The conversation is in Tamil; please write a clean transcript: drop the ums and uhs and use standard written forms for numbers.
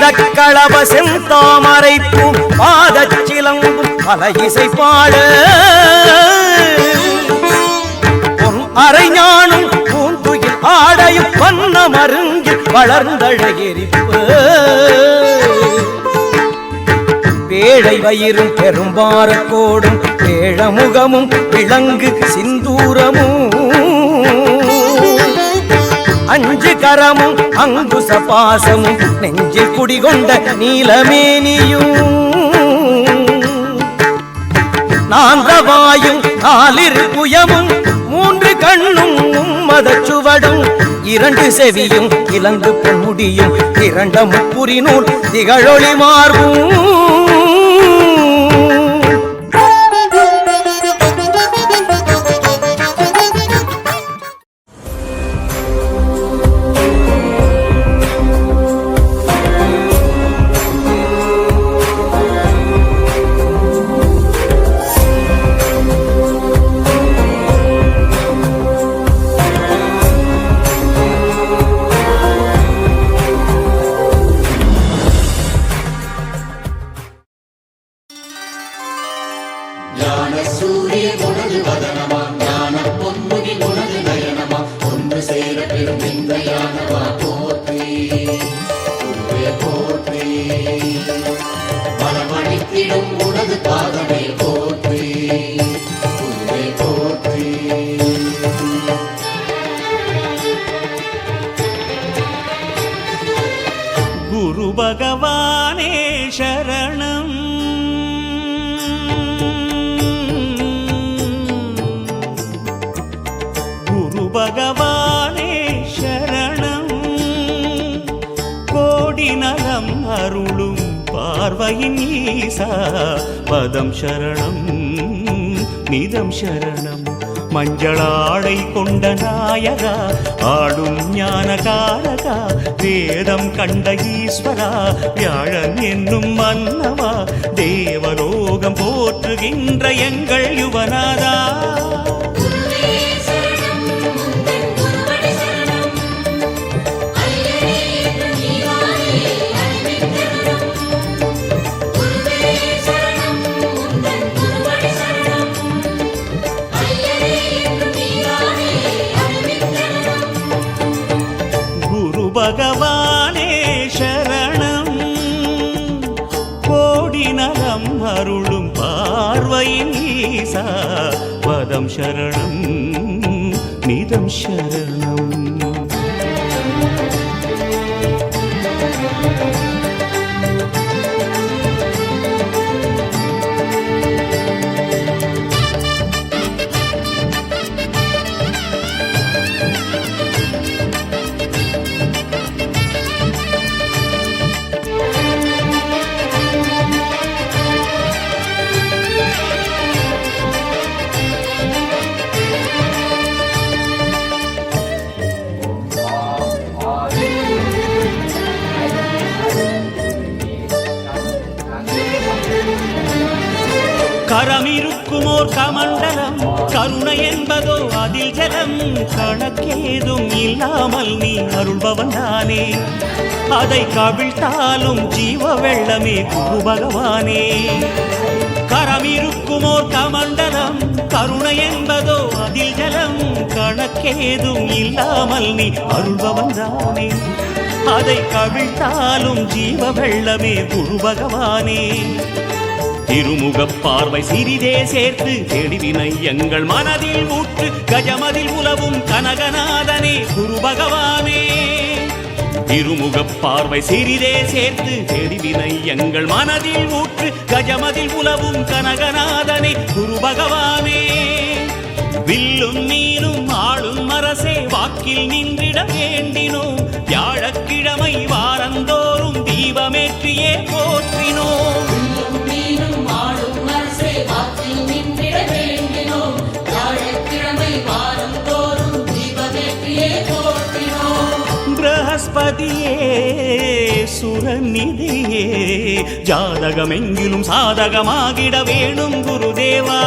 பீடக்களவ செந்தாமரைப்பூ பாதச்சிலம்பும் பல இசை பாட பொன் அரைஞானும் பூந்துயில் ஆடையும் வண்ண மருங்கில் வளர்ந்தழகிரிப்பு பேழை வயிறும் பெரும்பாரக்கோடும் பேழமுகமும் விளங்கு சிந்தூரமும் அஞ்சு கரமும் அங்குச பாசமும் நெஞ்சில் குடிகொண்ட நீலமேனியும் நான்றவாயும் நாலிரு புயமும் மூன்று கண்ணும் மதச்சுவடும் இரண்டு செவியும் இலங்கு பொன்முடியும் இரண்ட முப்புரி நூல் திகழொளி மார்பும் குரு பகவானே சரணம் குரு பகவானே சரணம் கோடி நலம் அருளும் பார்வையின் ஈசா பதம் சரணம் நிதம் சரணம் மஞ்சளாடை கொண்ட நாயகா ஆடும் ஞானகாரகா வேதம் கண்ட ஈஸ்வரா வியாழன் என்னும் மன்னவா தேவலோகம் போற்றுகின்ற எங்கள் யுவனாதா பகவானே சரணம் கோடி நலம் அருளும் பார்வையின் ஈசா பதம் சரணம் நிதம் சரணம் கரமிருக்குமோர் கமண்டலம் கருணை என்பதோ அதில் ஜலம் கணக்கேதும் இல்லாமல் நீ அருள்பவன் தானே அதை கவிழ்த்தாலும் ஜீவ வெள்ளமே குரு பகவானே கரமிருக்குமோர் கமண்டலம் கருணை என்பதோ அதில் ஜலம் கணக்கேதும் இல்லாமல் நீ அருள்பவன் தானே அதை கவிழ்த்தாலும் ஜீவ வெள்ளமே குரு பகவானே திருமுகப் பார்வை சிறிதே சேர்த்து தெளிவினை எங்கள் மனதில் ஊற்று கஜமதில் உலவும் கனகநாதனே குரு பகவானே திருமுகப் பார்வை சிறிதே சேர்த்து தெளிவினை எங்கள் மனதில் ஊற்று கஜமதில் உலவும் கனகநாதனே குரு பகவானே வில்லும் மீனும் ஆளும் அரசே வாக்கில் நின்றிட வேண்டினோம் வியாழக்கிழமை வாரந்தோறும் தீபமேற்றியே போற்றினோம் பிரகஸ்பதியே சுரநிதியே ஜாதகமெங்கிலும் சாதகமாகிட வேணும் குருதேவா